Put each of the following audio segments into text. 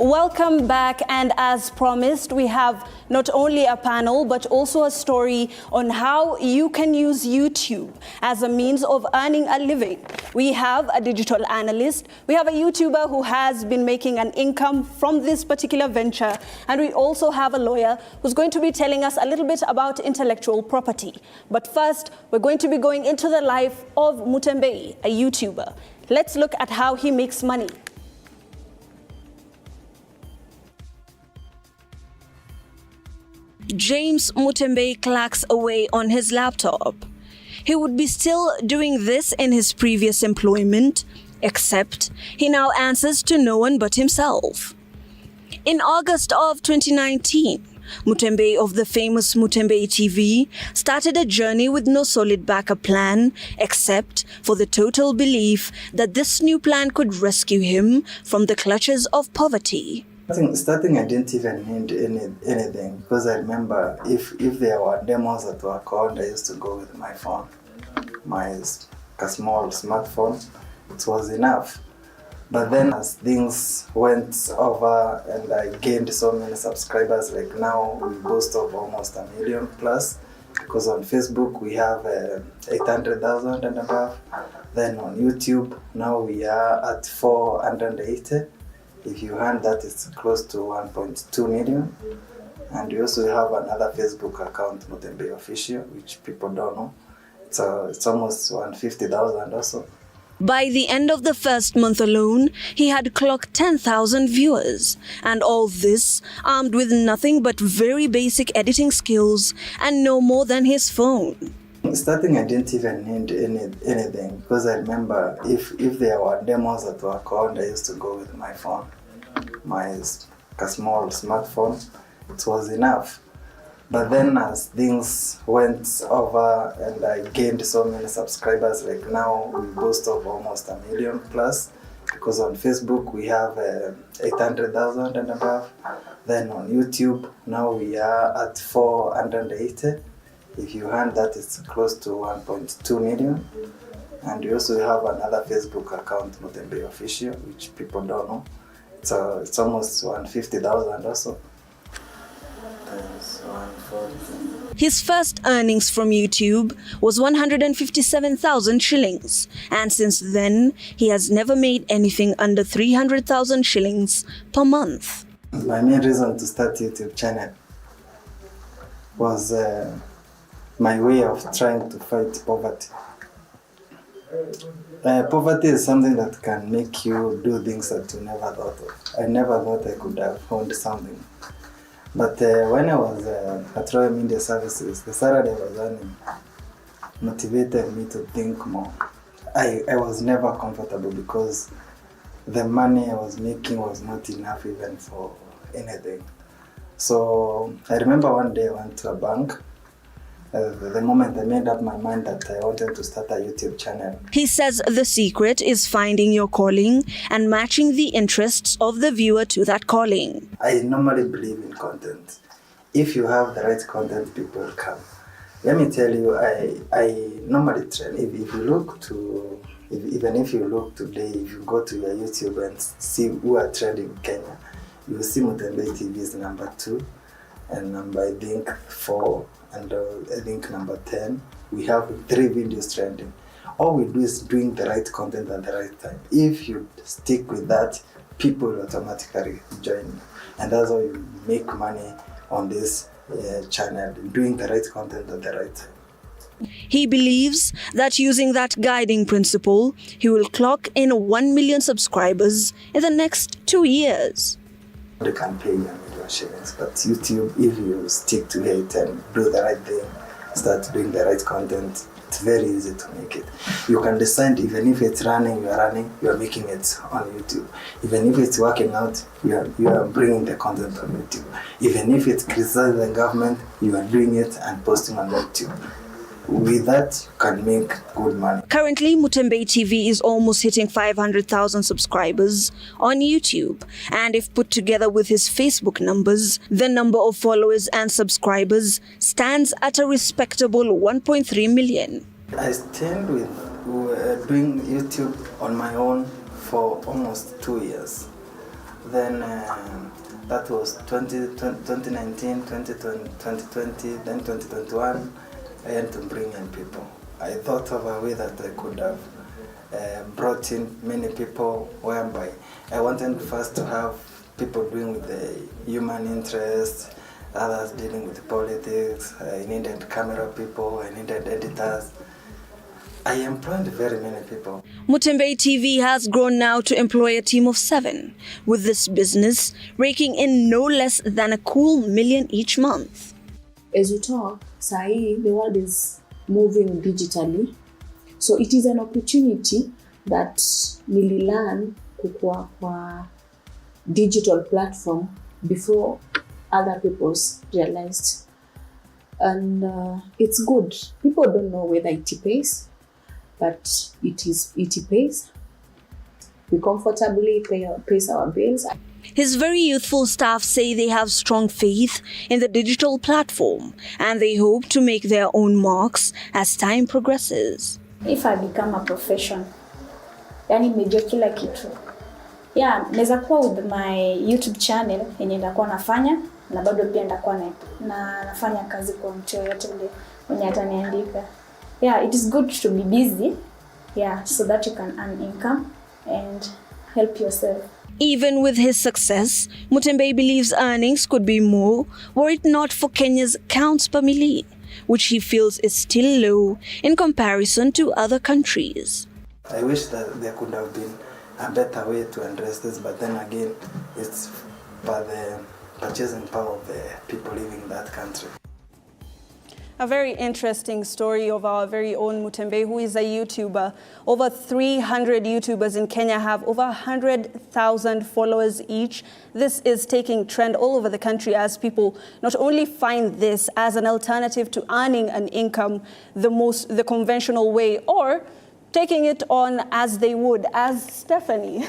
Welcome back, and as promised, we have not only a panel but also a story on how you can use YouTube as a means of earning a living. We have a digital analyst, we have a YouTuber who has been making an income from this particular venture, and we also have a lawyer who's going to be telling us a little bit about intellectual property. But first, we're going to be going into the life of Mutm, a YouTuber. Let's look at how he makes money. James Mutm clacks away on his laptop. He would be still doing this in his previous employment, except he now answers to no one but himself. In August of 2019, Mutm of the famous Mutm TV started a journey with no solid backup plan, except for the total belief that this new plan could rescue him from the clutches of poverty. Starting, I didn't even need anything, because I remember if there were demos that were called, I used to go with my phone, my small smartphone. It was enough. But then as things went over and I gained so many subscribers, like now we boast of almost 1 million plus, because on Facebook we have 800,000 and above. Then on YouTube, now we are at 480. If you hand that, it's close to 1.2 million. And we also have another Facebook account, Mutm Official, which people don't know. It's almost 150,000 also. By the end of the first month alone, he had clocked 10,000 viewers. And all this armed with nothing but very basic editing skills and no more than his phone. Starting, I didn't even need anything, because I remember if there were demos that were called, I used to go with my phone, my small smartphone. It was enough. But then as things went over and I gained so many subscribers, like now we boast of almost 1 million plus, because on Facebook we have 800,000 and above. Then on YouTube, now we are at 480. If you hand that, it's close to 1.2 million. And we also have another Facebook account, Mutm Official, which people don't know. It's almost 150,000 also. His first earnings from YouTube was 157,000 shillings, and since then he has never made anything under 300,000 shillings per month. My main reason to start YouTube channel was my way of trying to fight poverty. Poverty is something that can make you do things that you never thought of. I never thought I could have found something. But when I was at Royal Media Services, the salary I was earning motivated me to think more. I was never comfortable, because the money I was making was not enough even for anything. So I remember one day I went to a bank. The moment I made up my mind that I wanted to start a YouTube channel. He says the secret is finding your calling and matching the interests of the viewer to that calling. I normally believe in content. If you have the right content, people will come. Let me tell you, I normally trend. Even if you look today, if you go to your YouTube and see who are trending in Kenya, you will see Mutm TV is number 2 and number, I think, 4. And I think number 10, we have 3 videos trending. All we do is doing the right content at the right time. If you stick with that, people will automatically join you. And that's how you make money on this channel, doing the right content at the right time. He believes that using that guiding principle, he will clock in 1 million subscribers in the next 2 years. They can pay you shillings, but YouTube, if you stick to it and do the right thing, start doing the right content, it's very easy to make it. You can decide, even if it's running, you are making it on YouTube. Even if it's working out, you are bringing the content on YouTube. Even if it's criticizing the government, you are doing it and posting on YouTube. With that, you can make good money. Currently, Mutm TV is almost hitting 500,000 subscribers on YouTube. And if put together with his Facebook numbers, the number of followers and subscribers stands at a respectable 1.3 million. I stand with doing YouTube on my own for almost 2 years. Then that was 2019, 2020, then 2021. I had to bring in people. I thought of a way that I could have brought in many people, whereby I wanted first to have people dealing with the human interest, others dealing with politics. I needed camera people, I needed editors. I employed very many people. Mutm TV has grown now to employ a team of 7, with this business raking in no less than a cool $1 million each month. As we talk, Sai, the world is moving digitally. So it is an opportunity that nililearn kukua kwa digital platform before other people's realized. And it's good. People don't know whether it pays, but it pays. We comfortably pays our bills. His very youthful staff say they have strong faith in the digital platform and they hope to make their own marks as time progresses. If I become a profession, yani nimejua kila kitu. Yeah, naweza kuwa with my YouTube channel yenye nitakuwa nafanya na bado pia nitakuwa nafanya kazi kwa mtu yote yule mwenye ataniandika. Yeah, it is good to be busy. Yeah, so that you can earn income and help yourself. Even with his success, Mutm believes earnings could be more were it not for Kenya's counts per million, which he feels is still low in comparison to other countries. I wish that there could have been a better way to address this, but then again, it's by the purchasing power of the people living in that country. A very interesting story of our very own Mutm, who is a YouTuber. Over 300 YouTubers in Kenya have over 100,000 followers each. This is taking trend all over the country as people not only find this as an alternative to earning an income the conventional way, or taking it on as they would, as Stephanie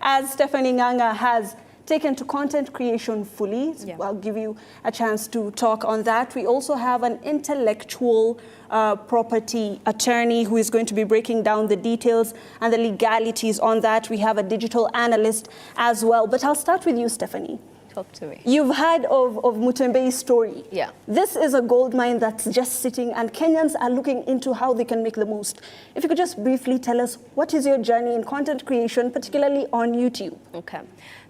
Nganga has taken to content creation fully. Yeah. I'll give you a chance to talk on that. We also have an intellectual property attorney who is going to be breaking down the details and the legalities on that. We have a digital analyst as well. But I'll start with you, Stephanie. Talk to me. You've heard of Mutm story. Yeah. This is a gold mine that's just sitting and Kenyans are looking into how they can make the most. If you could just briefly tell us, what is your journey in content creation, particularly on YouTube? Okay.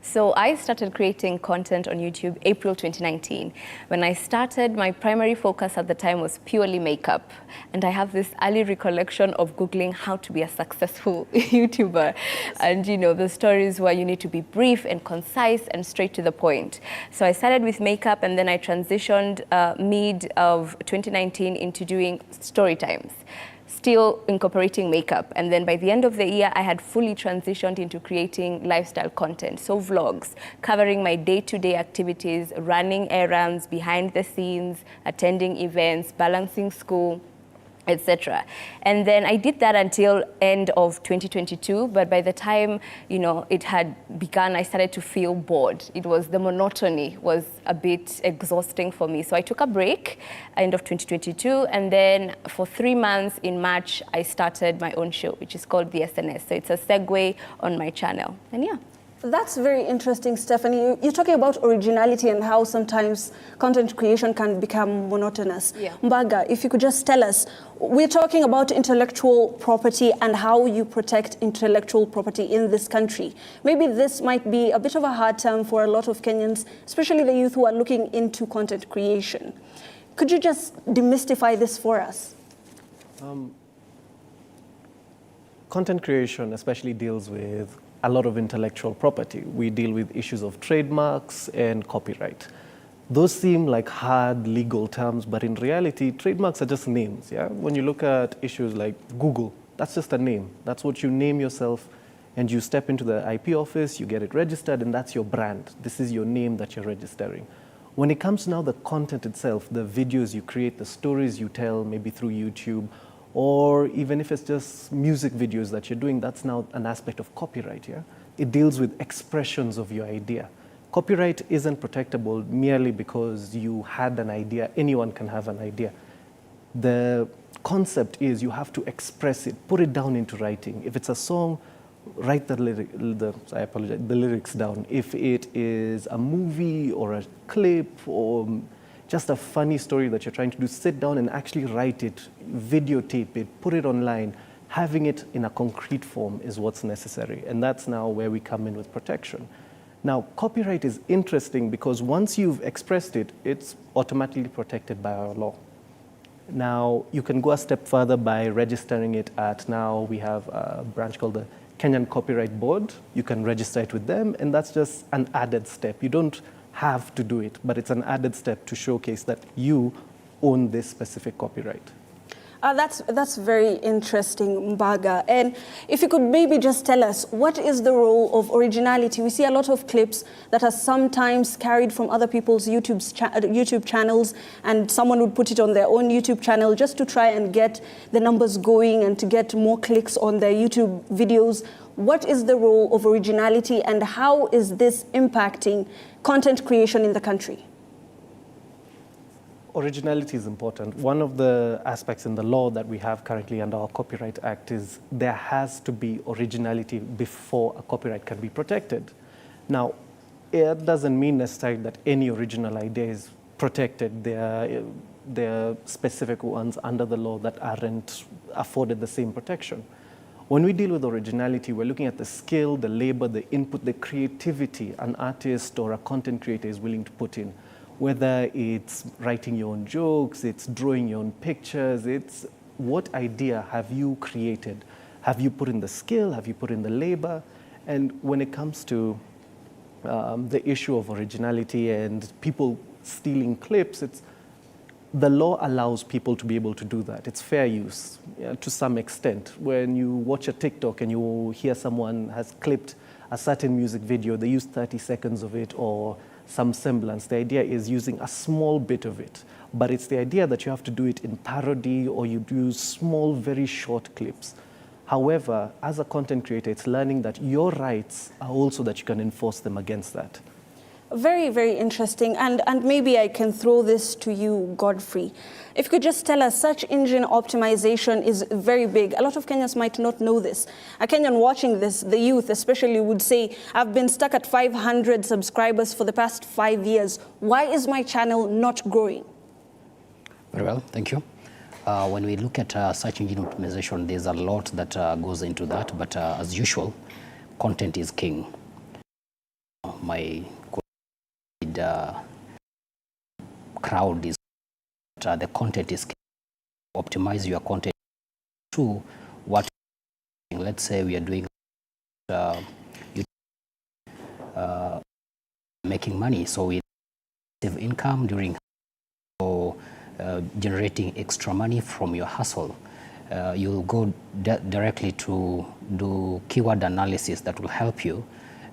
So I started creating content on YouTube April 2019. When I started, my primary focus at the time was purely makeup. And I have this early recollection of Googling how to be a successful YouTuber. And you know, the stories where you need to be brief and concise and straight to the point. So I started with makeup and then I transitioned mid of 2019 into doing story times, still incorporating makeup. And then by the end of the year, I had fully transitioned into creating lifestyle content. So vlogs, covering my day-to-day activities, running errands, behind the scenes, attending events, balancing school, etc. And then I did that until end of 2022. But by the time, you know, it had begun, I started to feel bored. The monotony was a bit exhausting for me. So I took a break end of 2022. And then for 3 months in March, I started my own show, which is called the SNS. So it's a segue on my channel. And yeah. That's very interesting, Stephanie. You're talking about originality and how sometimes content creation can become monotonous. Yeah. Mbaga, if you could just tell us, we're talking about intellectual property and how you protect intellectual property in this country. Maybe this might be a bit of a hard term for a lot of Kenyans, especially the youth who are looking into content creation. Could you just demystify this for us? Content creation especially deals with a lot of intellectual property. We deal with issues of trademarks and copyright. Those seem like hard legal terms, but in reality, trademarks are just names. Yeah? When you look at issues like Google, that's just a name. That's what you name yourself, and you step into the IP office, you get it registered, and that's your brand. This is your name that you're registering. When it comes to now the content itself, the videos you create, the stories you tell, maybe through YouTube, or even if it's just music videos that you're doing, that's now an aspect of copyright, yeah? It deals with expressions of your idea. Copyright isn't protectable merely because you had an idea. Anyone can have an idea. The concept is you have to express it, put it down into writing. If it's a song, write the lyrics down. If it is a movie or a clip or just a funny story that you're trying to do, sit down and actually write it, videotape it, put it online. Having it in a concrete form is what's necessary. And that's now where we come in with protection. Now, copyright is interesting because once you've expressed it, it's automatically protected by our law. Now, you can go a step further by registering it at, now we have a branch called the Kenyan Copyright Board. You can register it with them, and that's just an added step. You don't have to do it, but it's an added step to showcase that you own this specific copyright. That's very interesting, Mbaga. And if you could maybe just tell us, what is the role of originality? We see a lot of clips that are sometimes carried from other people's YouTube channels, and someone would put it on their own YouTube channel just to try and get the numbers going and to get more clicks on their YouTube videos. What is the role of originality, and how is this impacting content creation in the country? Originality is important. One of the aspects in the law that we have currently under our Copyright Act is there has to be originality before a copyright can be protected. Now, it doesn't mean necessarily that any original idea is protected. There are specific ones under the law that aren't afforded the same protection. When we deal with originality, we're looking at the skill, the labor, the input, the creativity an artist or a content creator is willing to put in. Whether it's writing your own jokes, it's drawing your own pictures, it's what idea have you created? Have you put in the skill? Have you put in the labor? And when it comes to the issue of originality and people stealing clips, the law allows people to be able to do that. It's fair use to some extent. When you watch a TikTok and you hear someone has clipped a certain music video, they use 30 seconds of it or some semblance. The idea is using a small bit of it, but it's the idea that you have to do it in parody or you do small, very short clips. However, as a content creator, it's learning that your rights are also that you can enforce them against that. Very, very interesting. And maybe I can throw this to you, Godfrey. If you could just tell us, search engine optimization is very big. A lot of Kenyans might not know this. A Kenyan watching this, the youth especially, would say, I've been stuck at 500 subscribers for the past 5 years. Why is my channel not growing? Very well, thank you. When we look at search engine optimization, there's a lot that goes into that, but as usual, content is king. My crowd is the content is king. Optimize your content to what, let's say we are doing making money, so we save income during or generating extra money from your hustle. You'll go directly to do keyword analysis that will help you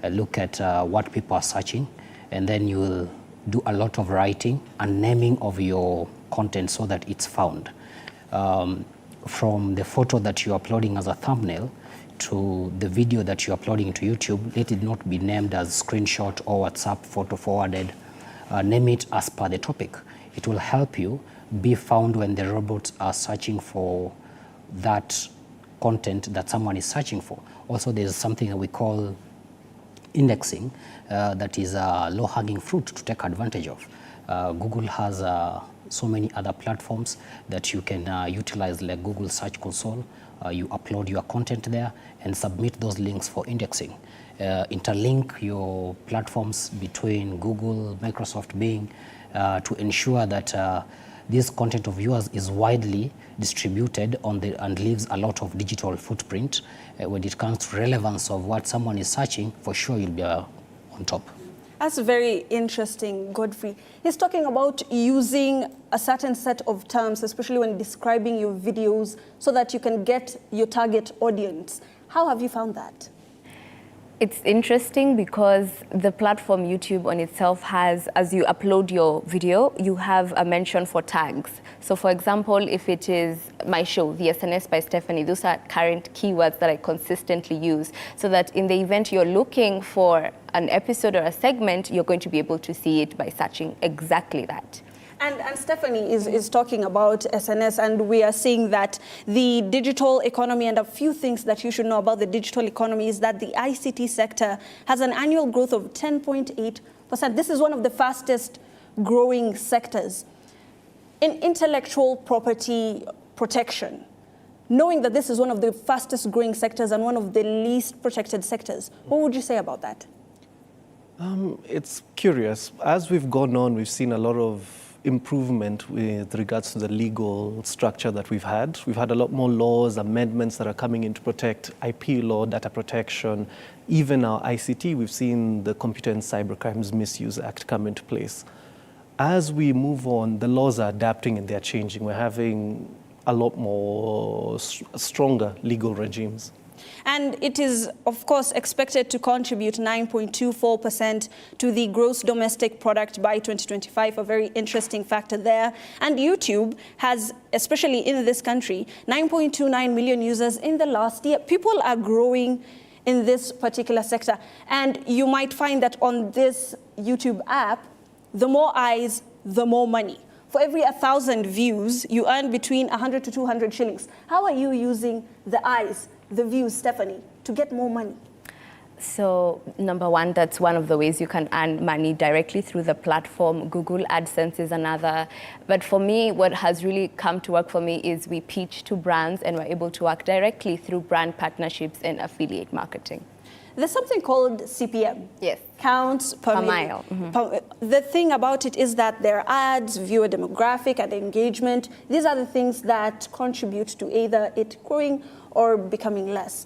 look at what people are searching, and then you will do a lot of writing and naming of your content so that it's found. From the photo that you're uploading as a thumbnail to the video that you're uploading to YouTube, let it not be named as screenshot or WhatsApp photo forwarded. Name it as per the topic. It will help you be found when the robots are searching for that content that someone is searching for. Also, there's something that we call indexing that is a low-hanging fruit to take advantage of. Google has so many other platforms that you can utilize, like Google Search Console. You upload your content there and submit those links for indexing. Interlink your platforms between Google, Microsoft, Bing to ensure that this content of yours is widely distributed and leaves a lot of digital footprint. When it comes to relevance of what someone is searching, for sure you'll be on top. That's very interesting, Godfrey. He's talking about using a certain set of terms, especially when describing your videos, so that you can get your target audience. How have you found that? It's interesting because the platform YouTube on itself has, as you upload your video, you have a mention for tags. So for example, if it is my show, The SNS by Stephanie, those are current keywords that I consistently use, so that in the event you're looking for an episode or a segment, you're going to be able to see it by searching exactly that. And Stephanie is talking about SNS, and we are seeing that the digital economy, and a few things that you should know about the digital economy is that the ICT sector has an annual growth of 10.8%. This is one of the fastest growing sectors. In intellectual property protection, knowing that this is one of the fastest growing sectors and one of the least protected sectors, what would you say about that? It's curious. As we've gone on, we've seen a lot of improvement with regards to the legal structure that we've had. We've had a lot more laws, amendments that are coming in to protect IP law, data protection. Even our ICT, we've seen the Computer and Cybercrimes Misuse Act come into place. As we move on, the laws are adapting and they're changing. We're having a lot more stronger legal regimes. And it is, of course, expected to contribute 9.24% to the gross domestic product by 2025, a very interesting factor there. And YouTube has, especially in this country, 9.29 million users in the last year. People are growing in this particular sector. And you might find that on this YouTube app, the more eyes, the more money. For every 1,000 views, you earn between 100 to 200 shillings. How are you using the eyes, the views, Stephanie, to get more money? So number one, that's one of the ways you can earn money directly through the platform. Google AdSense is another. But for me, what has really come to work for me is we pitch to brands and we're able to work directly through brand partnerships and affiliate marketing. There's something called CPM. Yes. Counts per mile. The thing about it is that there are ads, viewer demographic, and engagement. These are the things that contribute to either it growing or becoming less.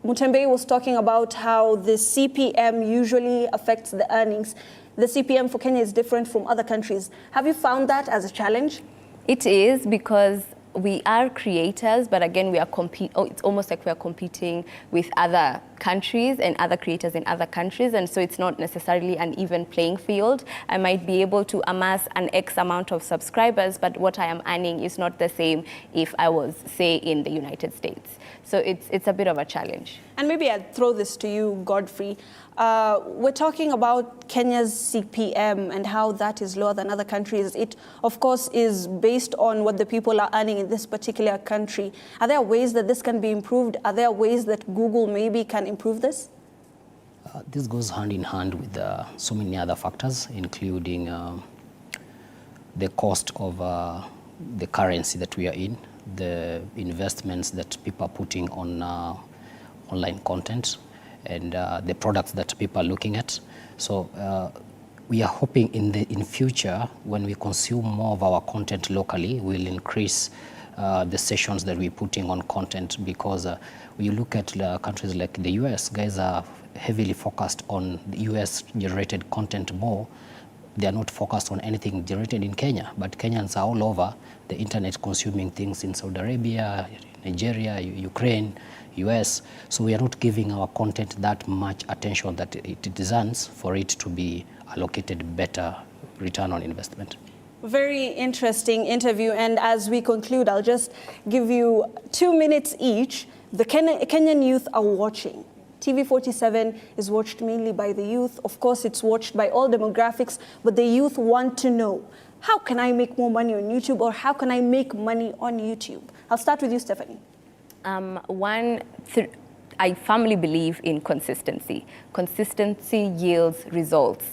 Mutembe was talking about how the CPM usually affects the earnings. The CPM for Kenya is different from other countries. Have you found that as a challenge? It is, because we are creators, but again, we are it's almost like we are competing with other countries and other creators in other countries, and so it's not necessarily an even playing field. I might be able to amass an X amount of subscribers, but what I am earning is not the same if I was, say, in the United States. So it's a bit of a challenge. And maybe I'd throw this to you, Godfrey. We're talking about Kenya's CPM and how that is lower than other countries. It, of course, is based on what the people are earning in this particular country. Are there ways that this can be improved? Are there ways that Google maybe can improve this? This goes hand in hand with so many other factors, including the cost of the currency that we are in, the investments that people are putting on online content, and the products that people are looking at. So we are hoping in future, when we consume more of our content locally, we'll increase the sessions that we're putting on content, because when you look at countries like the US, guys are heavily focused on the US generated content more. They are not focused on anything generated in Kenya, but Kenyans are all over the internet consuming things in Saudi Arabia, Nigeria, Ukraine, US. So we are not giving our content that much attention that it deserves for it to be allocated better return on investment. Very interesting interview. And as we conclude, I'll just give you 2 minutes each. The Kenyan youth are watching. TV47 is watched mainly by the youth. Of course, it's watched by all demographics, but the youth want to know, how can I make more money on YouTube, or how can I make money on YouTube? I'll start with you, Stephanie. I firmly believe in consistency. Consistency yields results.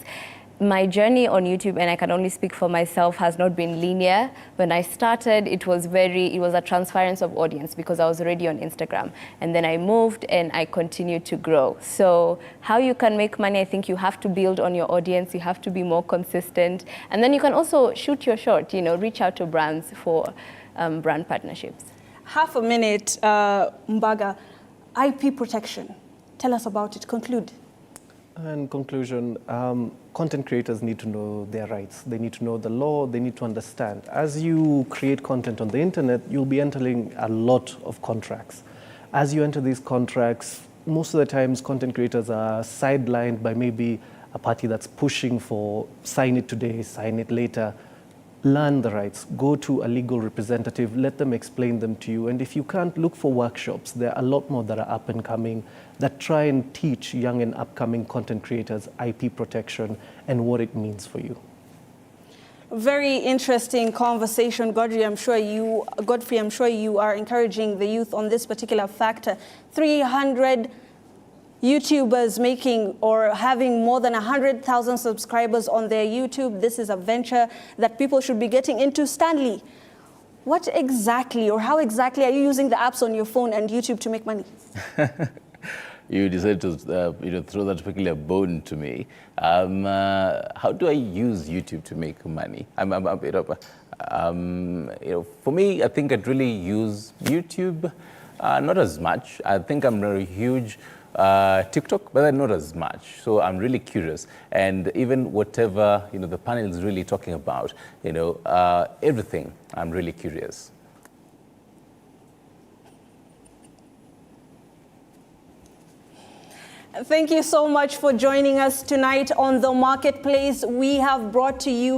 My journey on YouTube, and I can only speak for myself, has not been linear. When I started, it was a transference of audience because I was already on Instagram. And then I moved and I continued to grow. So how you can make money, I think you have to build on your audience, you have to be more consistent. And then you can also shoot your shot, reach out to brands for brand partnerships. Half a minute, Mbaga, IP protection. Tell us about it, conclude. In conclusion, content creators need to know their rights. They need to know the law. They need to understand. As you create content on the internet, you'll be entering a lot of contracts. As you enter these contracts, most of the times content creators are sidelined by maybe a party that's pushing for sign it today, sign it later. Learn the rights. Go to a legal representative. Let them explain them to you. And if you can't, look for workshops. There are a lot more that are up and coming that try and teach young and upcoming content creators IP protection and what it means for you. Very interesting conversation, Godfrey. I'm sure you are encouraging the youth on this particular factor. 300 YouTubers making or having more than 100,000 subscribers on their YouTube. This is a venture that people should be getting into. Stanley, what exactly or how exactly are you using the apps on your phone and YouTube to make money? You decided to throw that particular bone to me. How do I use YouTube to make money? For me, I think I'd really use YouTube, not as much. I think I'm very huge TikTok, but not as much. So I'm really curious, and even whatever the panel is really talking about, everything. I'm really curious. Thank you so much for joining us tonight on The Marketplace. We have brought to you